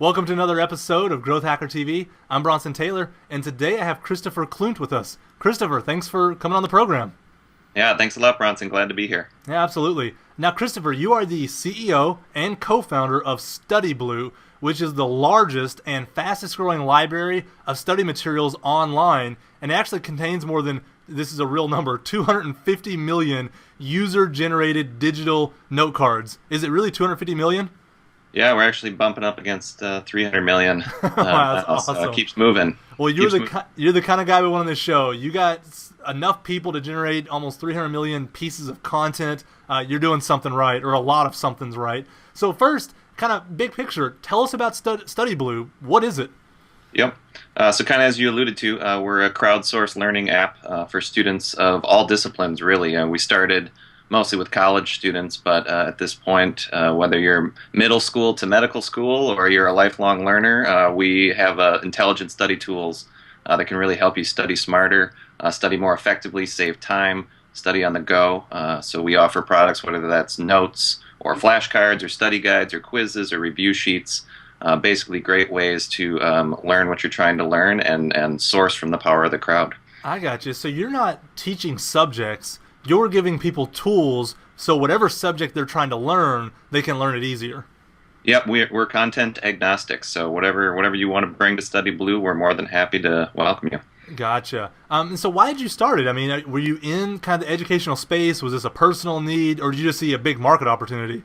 Welcome to another episode of Growth Hacker TV. I'm Bronson Taylor, and today I have Christopher Klundt with us. Christopher, thanks for coming on the program. Yeah, thanks a lot, Bronson. Glad to be here. Yeah, absolutely. Now, Christopher, you are the CEO and co-founder of StudyBlue, which is the largest and fastest growing library of study materials online, and it actually contains more than, this is a real number, 250 million user-generated digital note cards. Is it really 250 million? Yeah, we're actually bumping up against 300 million. Wow, that's awesome. So it keeps moving. Well, you're the kind of guy we want on this show. You got enough people to generate almost 300 million pieces of content. You're doing something right, or a lot of something's right. So first, kind of big picture, tell us about StudyBlue. What is it? Yep. So kind of as you alluded to, we're a crowdsourced learning app for students of all disciplines, really. We started mostly with college students, but at this point, whether you're middle school to medical school or you're a lifelong learner, we have intelligent study tools that can really help you study smarter, study more effectively, save time, study on the go. So we offer products, whether that's notes or flashcards or study guides or quizzes or review sheets, basically great ways to learn what you're trying to learn and source from the power of the crowd. I got you. So you're not teaching subjects. You're giving people tools so whatever subject they're trying to learn, they can learn it easier. Yep, we're content agnostic, so whatever you want to bring to StudyBlue, we're more than happy to welcome you. Gotcha. And so why did you start it? I mean, were you in kind of the educational space? Was this a personal need, or did you just see a big market opportunity?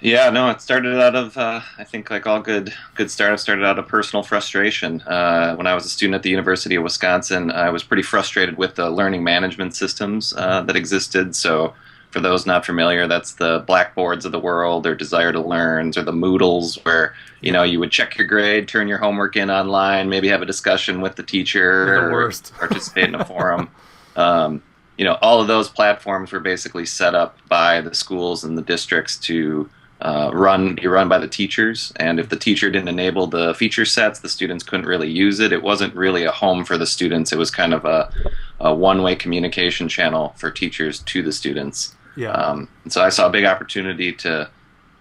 Yeah, no, it started out of, I think like all good startups, started out of personal frustration. When I was a student at the University of Wisconsin, I was pretty frustrated with the learning management systems that existed. So for those not familiar, that's the Blackboards of the world, or Desire to Learns, or the Moodles, where you would check your grade, turn your homework in online, maybe have a discussion with the teacher, or participate in a forum. All of those platforms were basically set up by the schools and the districts to be run by the teachers, and if the teacher didn't enable the feature sets, the students couldn't really use it. It wasn't really a home for the students. It was kind of a one-way communication channel for teachers to the students. Yeah. And so I saw a big opportunity to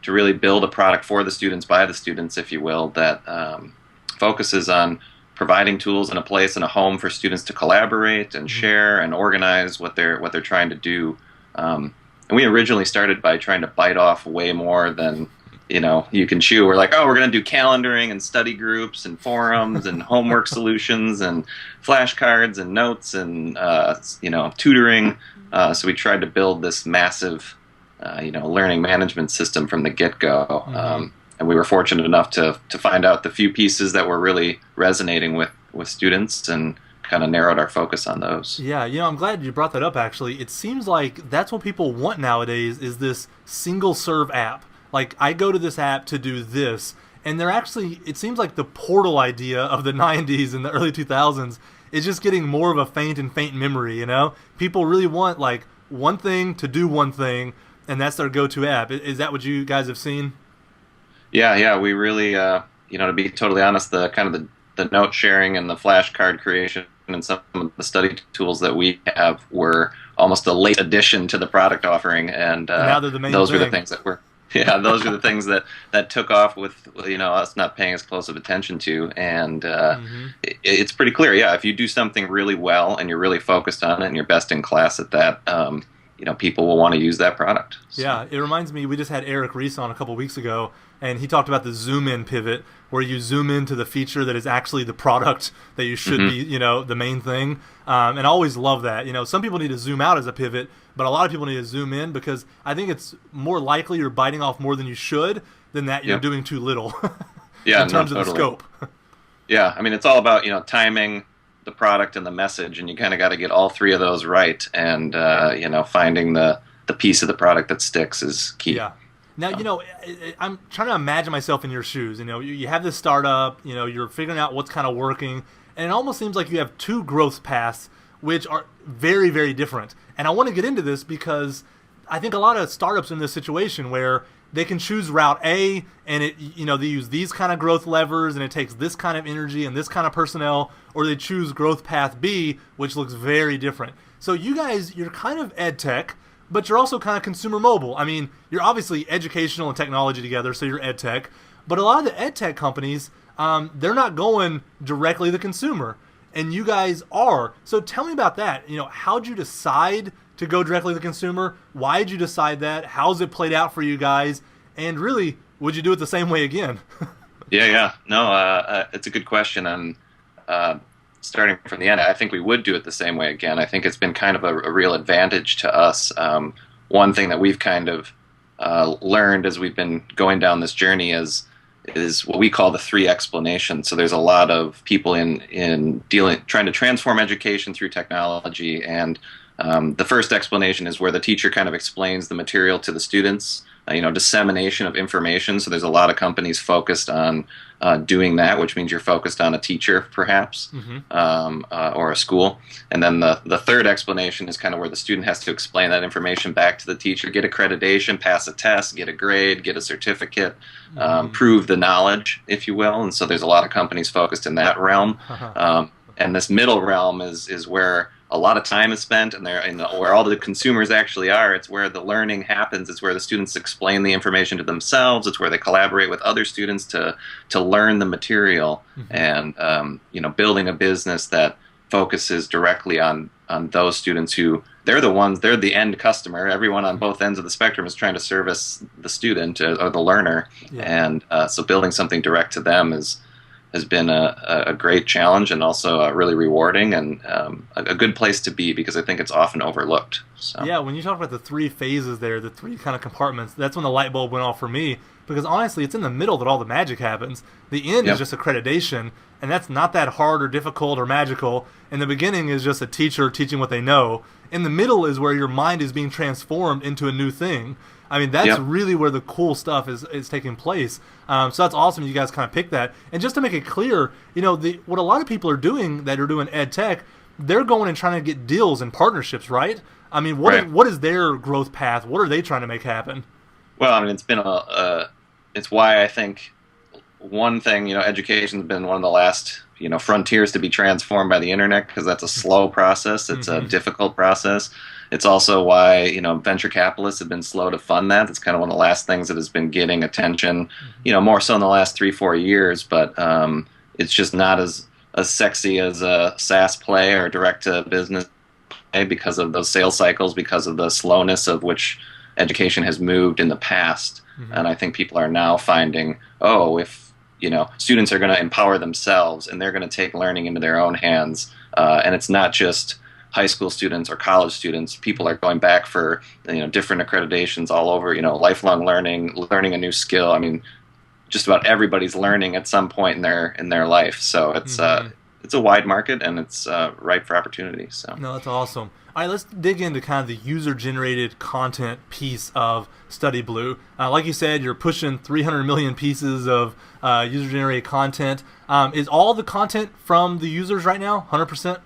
really build a product for the students, by the students, if you will, that focuses on providing tools and a place and a home for students to collaborate and share and organize what they're trying to do. And we originally started by trying to bite off way more than you can chew. We're like, we're going to do calendaring and study groups and forums and homework solutions and flashcards and notes and tutoring. So we tried to build this massive learning management system from the get-go. And we were fortunate enough to find out the few pieces that were really resonating with students, and kind of narrowed our focus on those. Yeah, I'm glad you brought that up, actually. It seems like that's what people want nowadays, is this single serve app. Like, I go to this app to do this, and they're actually, it seems like the portal idea of the 90s and the early 2000s is just getting more of a faint memory, People really want, like, one thing to do one thing, and that's their go-to app. Is that what you guys have seen? Yeah, we really, to be totally honest, the kind of the note sharing and the flashcard creation and some of the study tools that we have were almost a late addition to the product offering, and now they're the main those thing. were the things that were those were the things that took off with us not paying as close of attention to, and it's pretty clear. Yeah, if you do something really well and you're really focused on it and you're best in class at that, people will want to use that product. So. Yeah, it reminds me, we just had Eric Reese on a couple weeks ago, and he talked about the zoom in pivot, where you zoom into the feature that is actually the product that you should be, the main thing. And I always love that. Some people need to zoom out as a pivot, but a lot of people need to zoom in, because I think it's more likely you're biting off more than you should than that you're doing too little in terms of the scope. Yeah, I mean, it's all about, timing, the product, and the message, and you kind of got to get all three of those right, and, finding the piece of the product that sticks is key. Yeah. Now, I'm trying to imagine myself in your shoes. You have this startup, you're figuring out what's kind of working, and it almost seems like you have two growth paths, which are very, very different. And I want to get into this because I think a lot of startups are in this situation where they can choose route A, and they use these kind of growth levers, and it takes this kind of energy and this kind of personnel, or they choose growth path B, which looks very different. So you guys, you're kind of ed tech, but you're also kind of consumer mobile. I mean, you're obviously educational and technology together, so you're ed tech, But a lot of the ed tech companies, they're not going directly to the consumer, and you guys are. So tell me about that. How'd you decide to go directly to the consumer? Why did you decide that? How's it played out for you guys? And really, would you do it the same way again? Yeah. No, it's a good question. And starting from the end, I think we would do it the same way again. I think it's been kind of a real advantage to us. One thing that we've kind of learned as we've been going down this journey is what we call the three explanations. So there's a lot of people trying to transform education through technology, and the first explanation is where the teacher kind of explains the material to the students. Dissemination of information. So there's a lot of companies focused on doing that, which means you're focused on a teacher, perhaps, or a school. And then the third explanation is kind of where the student has to explain that information back to the teacher, get accreditation, pass a test, get a grade, get a certificate, prove the knowledge, if you will. And so there's a lot of companies focused in that realm. And this middle realm is where a lot of time is spent, and where all the consumers actually are. It's where the learning happens. It's where the students explain the information to themselves. It's where they collaborate with other students to learn the material, and building a business that focuses directly on those students who they're the end customer. Everyone on both ends of the spectrum is trying to service the student or the learner, and so building something direct to them has been a great challenge, and also really rewarding, and a good place to be, because I think it's often overlooked. So. Yeah, when you talk about the three phases there, the three kind of compartments, that's when the light bulb went off for me, because honestly, it's in the middle that all the magic happens. The end is just accreditation, and that's not that hard or difficult or magical. And the beginning is just a teacher teaching what they know. In the middle is where your mind is being transformed into a new thing. I mean, that's really where the cool stuff is taking place. So that's awesome you guys kind of picked that. And just to make it clear, what a lot of people are doing that are doing ed tech, they're going and trying to get deals and partnerships, right? I mean, what is their growth path? What are they trying to make happen? Well, I mean, it's why I think one thing, education's been one of the last, frontiers to be transformed by the internet, because that's a slow process. It's a difficult process. It's also why, venture capitalists have been slow to fund that. It's kind of one of the last things that has been getting attention, more so in the last 3-4 years. But it's just not as sexy as a SaaS play or direct-to-business play, because of those sales cycles, because of the slowness of which education has moved in the past. And I think people are now finding, if students are going to empower themselves, and they're going to take learning into their own hands, and it's not just high school students or college students. People are going back for different accreditations all over. Lifelong learning a new skill. I mean, just about everybody's learning at some point in their life. So it's a wide market, and it's ripe for opportunity. So no, that's awesome. All right, let's dig into kind of the user-generated content piece of StudyBlue. Like you said, you're pushing 300 million pieces of user-generated content. Is all the content from the users right now, 100%?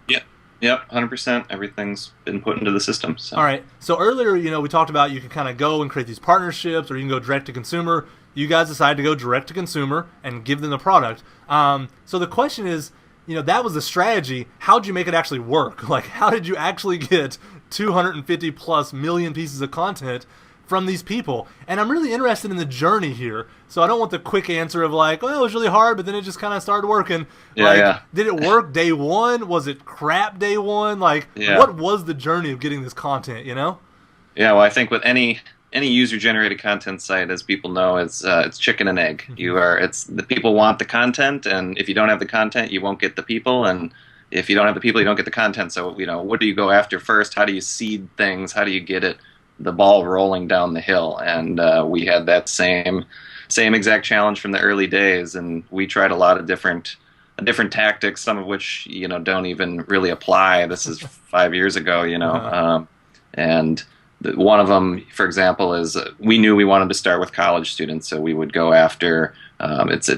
Yep, 100%. Everything's been put into the system. So. All right. So earlier, we talked about you can kind of go and create these partnerships, or you can go direct to consumer. You guys decided to go direct to consumer and give them the product. So the question is, that was the strategy. How'd you make it actually work? Like, how did you actually get 250 plus million pieces of content from these people? And I'm really interested in the journey here. So I don't want the quick answer of like, it was really hard, but then it just kind of started working. Did it work day one? Was it crap day one? What was the journey of getting this content, Yeah, well, I think with any user-generated content site, as people know, it's chicken and egg. It's the people want the content, and if you don't have the content, you won't get the people, and if you don't have the people, you don't get the content. So, what do you go after first? How do you seed things? How do you get the ball rolling down the hill? And we had that same exact challenge from the early days, and we tried a lot of different tactics, some of which don't even really apply. This is 5 years ago, and one of them, for example, is we knew we wanted to start with college students, so we would go after. It's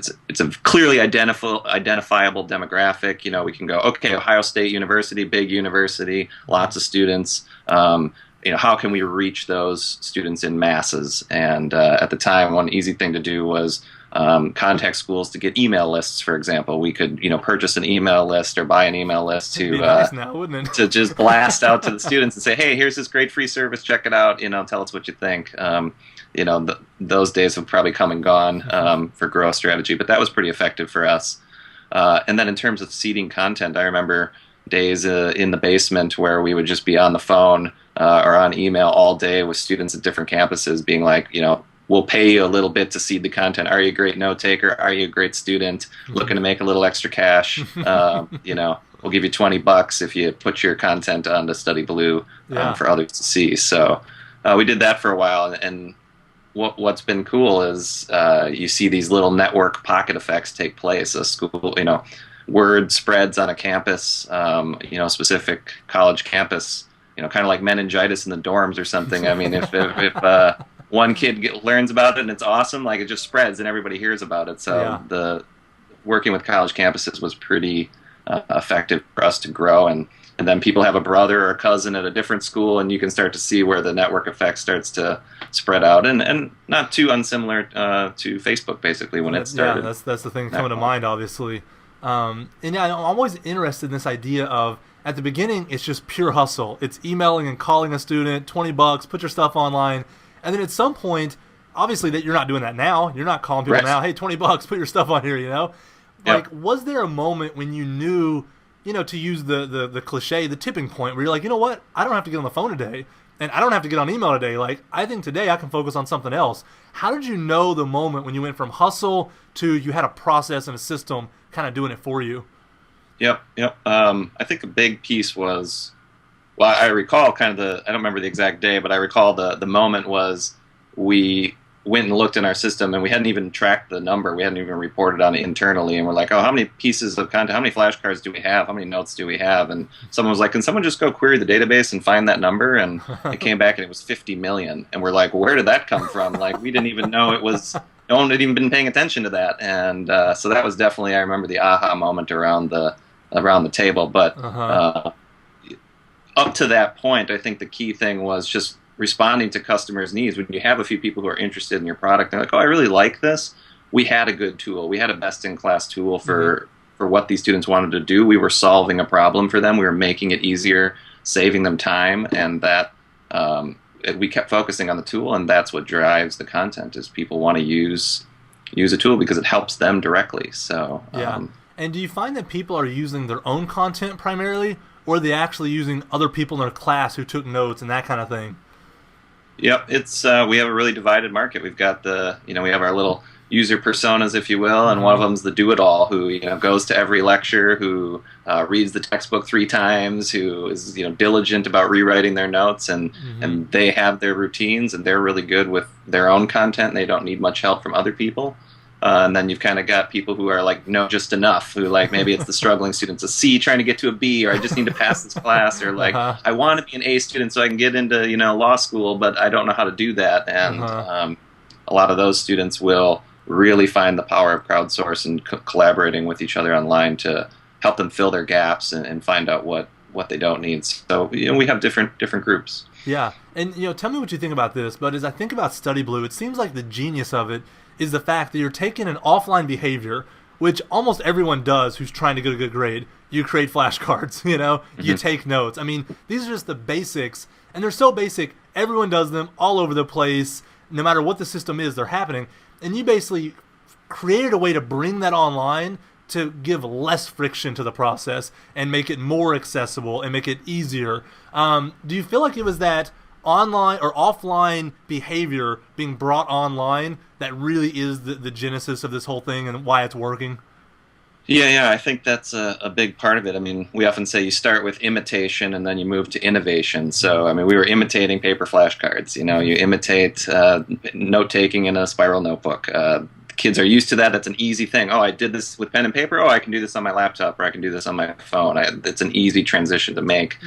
a clearly identifiable demographic. We can go, okay, Ohio State University, big university, lots of students. How can we reach those students in masses? And at the time, one easy thing to do was contact schools to get email lists, for example. We could, purchase an email list or buy an email list It'd be nice now, wouldn't it? to just blast out to the students and say, hey, here's this great free service, check it out, tell us what you think. Those days have probably come and gone for growth strategy, but that was pretty effective for us. And then in terms of seeding content, I remember days in the basement where we would just be on the phone or on email all day with students at different campuses being like, we'll pay you a little bit to seed the content. Are you a great note taker? Are you a great student looking to make a little extra cash? We'll give you $20 if you put your content onto StudyBlue for others to see. So we did that for a while, and what's been cool is you see these little network pocket effects take place. A school, word spreads on a campus, specific college campus, kind of like meningitis in the dorms or something. I mean, if one kid learns about it and it's awesome, like it just spreads and everybody hears about it. So the working with college campuses was pretty effective for us to grow, and then people have a brother or a cousin at a different school, and you can start to see where the network effect starts to spread out, and not too unsimilar to Facebook, basically, when it started. Yeah, that's the thing coming to mind, obviously. And yeah, I'm always interested in this idea of, at the beginning, it's just pure hustle. It's emailing and calling a student, $20, put your stuff online, and then at some point, obviously that you're not doing that now. You're not calling people now, hey, $20, put your stuff on here, Like, was there a moment when you knew, to use the cliche, the tipping point, where you're like, you know what, I don't have to get on the phone today, and I don't have to get on email today. Like, I think today I can focus on something else. How did you know the moment when you went from hustle to you had a process and a system kind of doing it for you? Yep. I think a big piece was, well, I recall I don't remember the exact day, but I recall the moment was we went and looked in our system, and we hadn't even tracked the number. We hadn't even reported on it internally, and we're like, oh, how many pieces of content, how many flashcards do we have? How many notes do we have? And someone was like, can someone just go query the database and find that number? And it came back and it was 50 million. And we're like, where did that come from? Like, we didn't even know it was, no one had even been paying attention to that. And so that was definitely, I remember the aha moment around the table. But up to that point, I think the key thing was just responding to customers' needs. When you have a few people who are interested in your product, they're like, oh, I really like this. We had a good tool. We had a best-in-class tool for what these students wanted to do. We were solving a problem for them. We were making it easier, saving them time, and that we kept focusing on the tool, and that's what drives the content, is people want to use a tool because it helps them directly. So And do you find that people are using their own content primarily, or are they actually using other people in their class who took notes and that kind of thing? Yep, it's we have a really divided market. We've got we have our little user personas, if you will, and one of them's the do-it-all, who goes to every lecture, who reads the textbook 3 times, who is diligent about rewriting their notes, and they have their routines, and they're really good with their own content. And they don't need much help from other people. And then you've kind of got people who are like, no, just enough, who like, maybe it's the struggling students, a C trying to get to a B, or I just need to pass this class, or like, I want to be an A student so I can get into, law school, but I don't know how to do that. And a lot of those students will really find the power of crowdsource and collaborating with each other online to help them fill their gaps and find out what they don't need. So, we have different groups. Yeah. And, tell me what you think about this, but as I think about StudyBlue, it seems like the genius of it is the fact that you're taking an offline behavior, which almost everyone does who's trying to get a good grade. You create flashcards, you take notes. I mean, these are just the basics, and they're so basic, everyone does them all over the place. No matter what the system is, they're happening. And you basically created a way to bring that online to give less friction to the process and make it more accessible and make it easier. Do you feel like it was that online or offline behavior being brought online that really is the genesis of this whole thing and why it's working? Yeah, I think that's a big part of it. I mean, we often say you start with imitation and then you move to innovation. So, I mean, we were imitating paper flashcards. You imitate note-taking in a spiral notebook. Kids are used to that. That's an easy thing. Oh, I did this with pen and paper. Oh, I can do this on my laptop, or I can do this on my phone. It's an easy transition to make.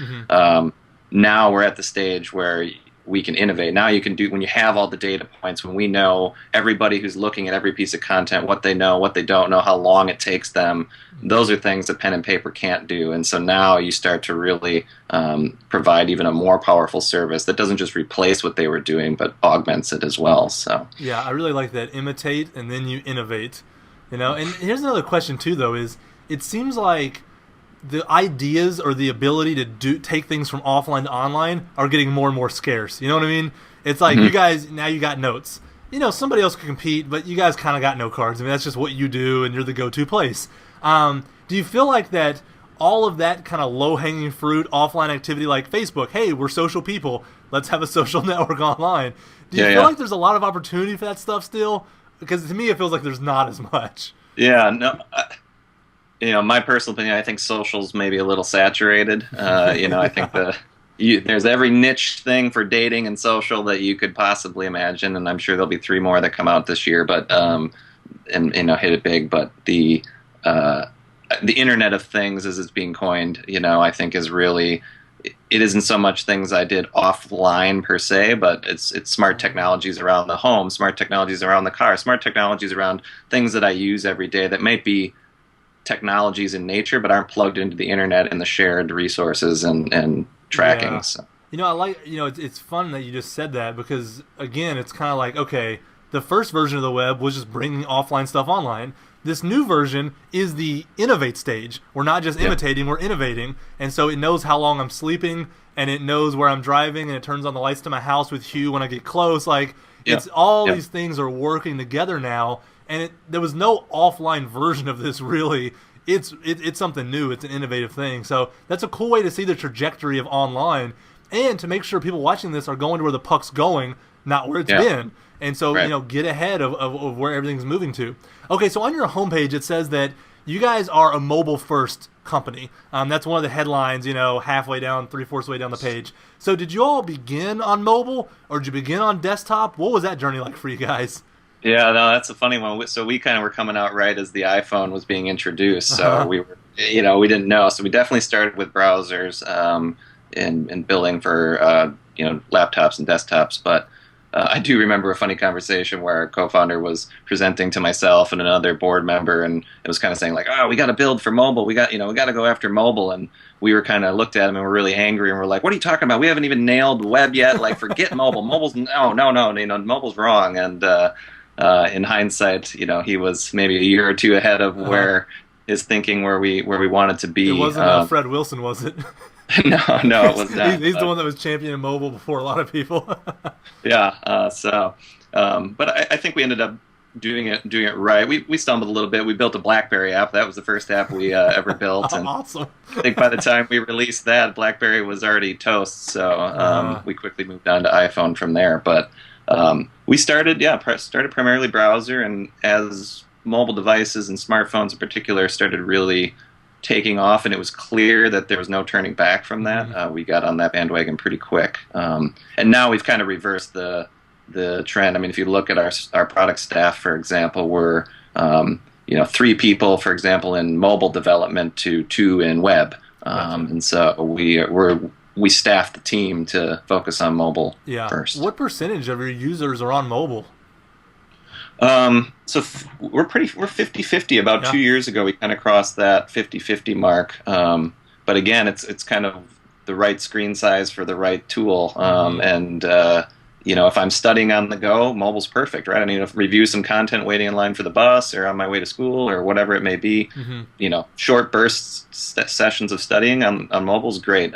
Now we're at the stage where we can innovate. Now you can do, when you have all the data points, when we know everybody who's looking at every piece of content, what they know, what they don't know, how long it takes them, those are things that pen and paper can't do. And so now you start to really provide even a more powerful service that doesn't just replace what they were doing, but augments it as well. So yeah, I really like that. Imitate and then you innovate. And here's another question too, though, is it seems like the ideas or the ability to take things from offline to online are getting more and more scarce. You know what I mean? It's like you guys, now you got notes. Somebody else could compete, but you guys kind of got note cards. I mean, that's just what you do, and you're the go-to place. Do you feel like that all of that kind of low-hanging fruit offline activity like Facebook, hey, we're social people, let's have a social network online. Do you feel like there's a lot of opportunity for that stuff still? Because to me, it feels like there's not as much. Yeah, no. My personal opinion, I think social's maybe a little saturated. I think there's every niche thing for dating and social that you could possibly imagine, and I'm sure there'll be 3 more that come out this year. But hit it big. But the Internet of Things, as it's being coined, I think is really. It isn't so much things I did offline per se, but it's smart technologies around the home, smart technologies around the car, smart technologies around things that I use every day that might be technologies in nature, but aren't plugged into the internet and the shared resources and tracking. Yeah. So. I like, it's fun that you just said that because, again, it's kind of like, okay, the first version of the web was just bringing offline stuff online. This new version is the innovate stage. We're not just imitating, we're innovating. And so it knows how long I'm sleeping, and it knows where I'm driving, and it turns on the lights to my house with hue when I get close. Like, it's all these things are working together now. And there was no offline version of this, really. It's something new. It's an innovative thing. So that's a cool way to see the trajectory of online, and to make sure people watching this are going to where the puck's going, not where it's been. And so, get ahead of where everything's moving to. Okay, so on your homepage, it says that you guys are a mobile-first company. That's one of the headlines, halfway down, 3/4 way down the page. So did you all begin on mobile, or did you begin on desktop? What was that journey like for you guys? Yeah, no, that's a funny one. So we kind of were coming out right as the iPhone was being introduced. So we were, we didn't know. So we definitely started with browsers and building for, laptops and desktops. But I do remember a funny conversation where our co-founder was presenting to myself and another board member, and it was kind of saying like, "Oh, we got to build for mobile. We got to go after mobile." And we were kind of looked at him and we're really angry, and we're like, "What are you talking about? We haven't even nailed web yet. Like, forget mobile. Mobile's no, mobile's wrong." And in hindsight, he was maybe a year or two ahead of where his thinking, where we wanted to be. It wasn't Fred Wilson, was it? No, it was not. He's the one that was championing mobile before a lot of people. Yeah. But I think we ended up doing it right. We stumbled a little bit. We built a BlackBerry app. That was the first app we ever built. And awesome. I think by the time we released that, BlackBerry was already toast. So we quickly moved on to iPhone from there. But we started primarily browser, and as mobile devices and smartphones in particular started really taking off, and it was clear that there was no turning back from that, we got on that bandwagon pretty quick. And now we've kind of reversed the trend. I mean, if you look at our product staff, for example, we're 3 people, for example, in mobile development to 2 in web. And so we staffed the team to focus on mobile first. What percentage of your users are on mobile? So we're 50-50. About 2 years ago, we kind of crossed that 50-50 mark. But again, it's kind of the right screen size for the right tool. If I'm studying on the go, mobile's perfect, right? I need to review some content waiting in line for the bus or on my way to school or whatever it may be. Short bursts sessions of studying on mobile's great.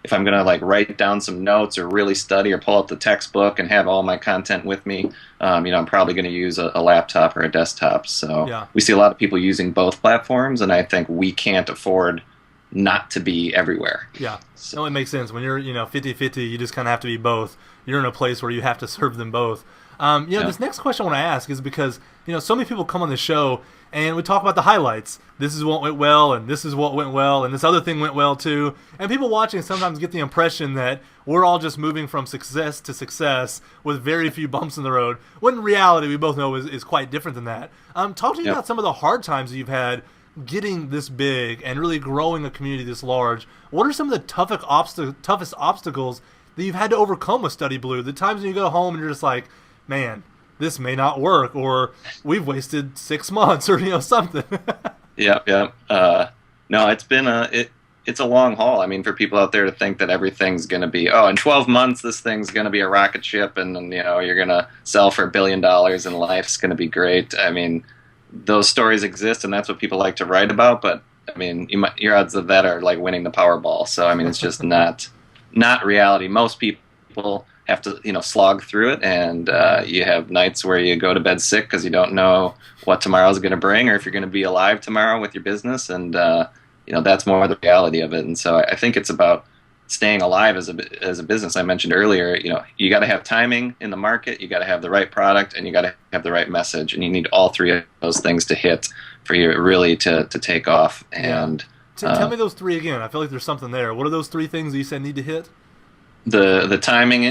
If I'm going to write down some notes or really study or pull out the textbook and have all my content with me, I'm probably going to use a laptop or a desktop. So we see a lot of people using both platforms, and I think we can't afford not to be everywhere. Yeah, so it makes sense. When you're 50-50, you just kind of have to be both. You're in a place where you have to serve them both. This next question I want to ask is because so many people come on the show and we talk about the highlights. This is what went well, and this is what went well, and this other thing went well too. And people watching sometimes get the impression that we're all just moving from success to success with very few bumps in the road, when in reality we both know is quite different than that. Talk to me about some of the hard times that you've had getting this big and really growing a community this large. What are some of the toughest obstacles that you've had to overcome with Study Blue? The times when you go home and you're just like, man, this may not work, or we've wasted 6 months, or something. Yep, yep. No, it's a long haul. I mean, for people out there to think that everything's going to be, in 12 months this thing's going to be a rocket ship, and you're going to sell for $1 billion and life's going to be great. I mean, those stories exist, and that's what people like to write about. But I mean, your odds of that are like winning the Powerball. So I mean, it's just not reality. Most people have to slog through it, and you have nights where you go to bed sick because you don't know what tomorrow's going to bring, or if you're going to be alive tomorrow with your business, and that's more the reality of it. And so I think it's about staying alive as a business. I mentioned earlier, you got to have timing in the market, you got to have the right product, and you got to have the right message, and you need all three of those things to hit for you really to take off. And tell me those three again. I feel like there's something there. What are those three things that you said need to hit? The timing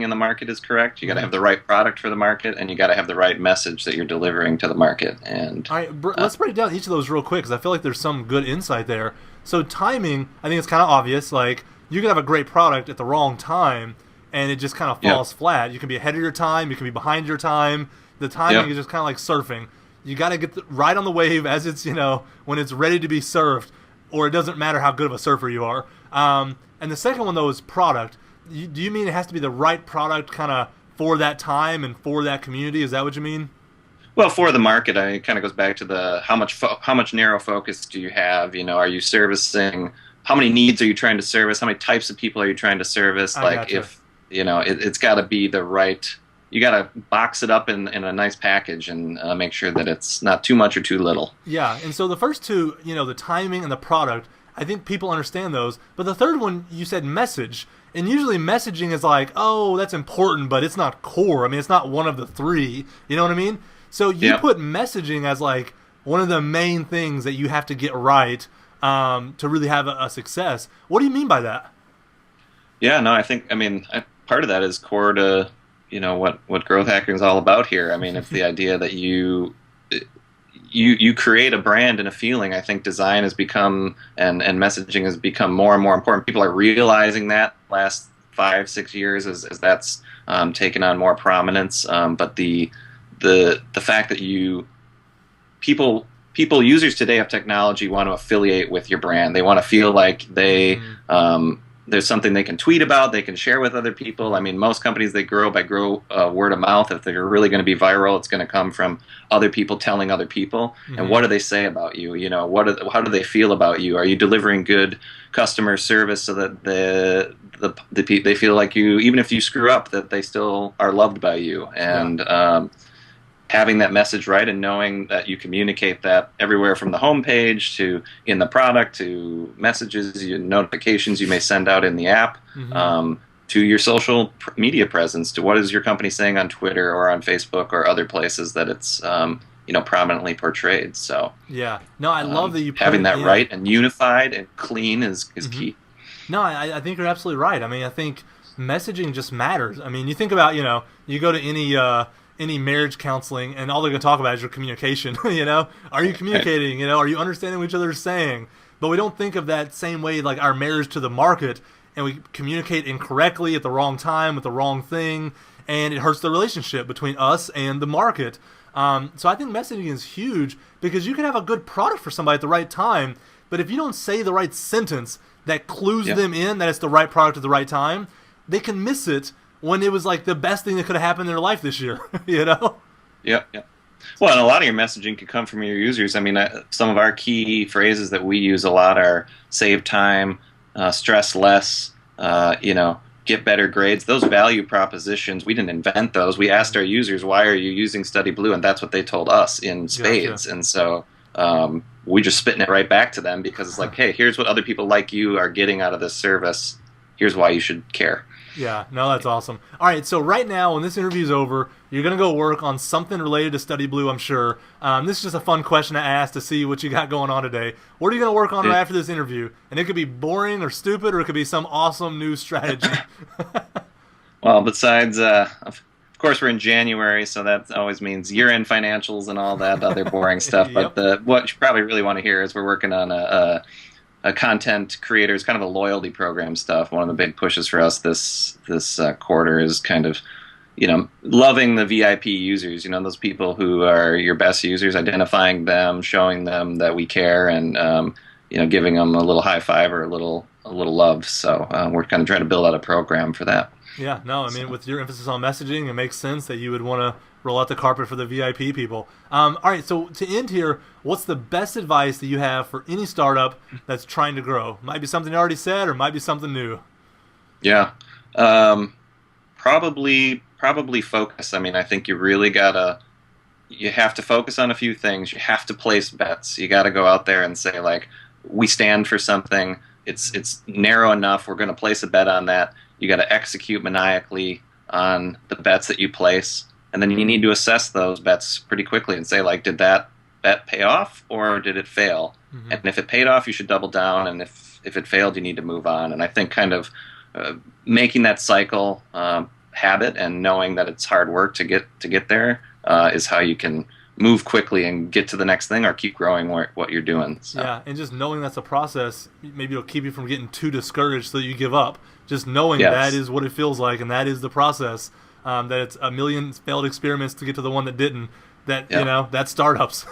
in the market is correct. You got to have the right product for the market, and you got to have the right message that you're delivering to the market. And all right, let's break down each of those real quick, because I feel like there's some good insight there. So timing, I think it's kind of obvious. Like, you can have a great product at the wrong time, and it just kind of falls flat. You can be ahead of your time. You can be behind your time. The timing is just kind of like surfing. You got to get right on the wave as it's when it's ready to be surfed, or it doesn't matter how good of a surfer you are. And the second one, though, is product. Do you mean it has to be the right product kind of for that time and for that community? Is that what you mean? Well, for the market, it kind of goes back to the how much narrow focus do you have? Are you servicing, how many needs are you trying to service? How many types of people are you trying to service? It's got to be the right. You got to box it up in a nice package and make sure that it's not too much or too little. Yeah, and so the first two, the timing and the product, I think people understand those. But the third one, you said message. And usually messaging is like, oh, that's important, but it's not core. I mean, it's not one of the three. You know what I mean? So you put messaging as like one of the main things that you have to get right to really have a success. What do you mean by that? Yeah, no, part of that is core to, what growth hacking is all about here. I mean, it's the idea that you create a brand and a feeling. I think design has become and messaging has become more and more important. People are realizing that last 5-6 years as that's taken on more prominence. But the fact that users today of technology want to affiliate with your brand. They want to feel like they there's something they can tweet about, they can share with other people. I mean, most companies, they grow word of mouth. If they're really going to be viral, it's going to come from other people telling other people. Mm-hmm. And what do they say about you? How do they feel about you? Are you delivering good customer service so that they feel like you, even if you screw up, that they still are loved by you? And having that message right and knowing that you communicate that everywhere from the homepage to in the product to messages, notifications you may send out in the app, to your social media presence, to what is your company saying on Twitter or on Facebook or other places that it's prominently portrayed. So I love that you having that right and unified and clean is key. No, I think you're absolutely right. I mean, I think messaging just matters. I mean, you think about you go to any marriage counseling, and all they're going to talk about is your communication. Are you communicating? Are you understanding what each other is saying? But we don't think of that same way, like our marriage to the market, and we communicate incorrectly at the wrong time with the wrong thing, and it hurts the relationship between us and the market. So I think messaging is huge, because you can have a good product for somebody at the right time, but if you don't say the right sentence that clues them in that it's the right product at the right time, they can miss it when it was like the best thing that could have happened in their life this year. Yeah. Well, and a lot of your messaging could come from your users. I mean, some of our key phrases that we use a lot are save time, stress less, get better grades. Those value propositions, we didn't invent those. We asked our users, why are you using Study Blue? And that's what they told us in spades. Gotcha. And so we just spitting it right back to them, because it's like, hey, here's what other people like you are getting out of this service. Here's why you should care. Yeah, no, that's awesome. All right, so right now, when this interview is over, you're going to go work on something related to Study Blue, I'm sure. This is just a fun question to ask to see what you got going on today. What are you going to work on right after this interview? And it could be boring or stupid, or it could be some awesome new strategy. Well, besides, of course, we're in January, so that always means year-end financials and all that other boring stuff. Yep. But what you probably really want to hear is we're working on a content creators, kind of a loyalty program stuff. One of the big pushes for us this quarter is kind of, loving the VIP users, those people who are your best users, identifying them, showing them that we care, and giving them a little high five or a little love. So we're kind of trying to build out a program for that. Yeah, no, I mean, with your emphasis on messaging, it makes sense that you would want to roll out the carpet for the VIP people. All right, so to end here, what's the best advice that you have for any startup that's trying to grow? Might be something you already said, or might be something new. Yeah, probably focus. I mean, I think you have to focus on a few things. You have to place bets. You got to go out there and say, like, we stand for something. It's narrow enough. We're going to place a bet on that. You got to execute maniacally on the bets that you place, and then you need to assess those bets pretty quickly and say, like, did that bet pay off or did it fail? Mm-hmm. And if it paid off, you should double down, and if it failed, you need to move on. And I think kind of making that cycle habit and knowing that it's hard work to get there is how you can move quickly and get to the next thing or keep growing what you're doing. So. Yeah, and just knowing that's a process, maybe it'll keep you from getting too discouraged so that you give up. Just knowing that is what it feels like, and that is the process. That it's a million failed experiments to get to the one that didn't. That's startups.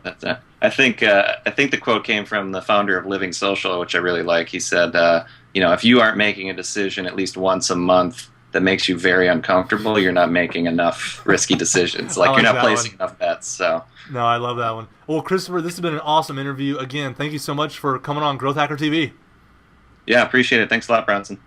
That's it. I think the quote came from the founder of Living Social, which I really like. He said, if you aren't making a decision at least once a month that makes you very uncomfortable, you're not making enough risky decisions. Like you're not placing enough bets. So no, I love that one. Well, Christopher, this has been an awesome interview. Again, thank you so much for coming on Growth Hacker TV. Yeah, appreciate it. Thanks a lot, Bronson.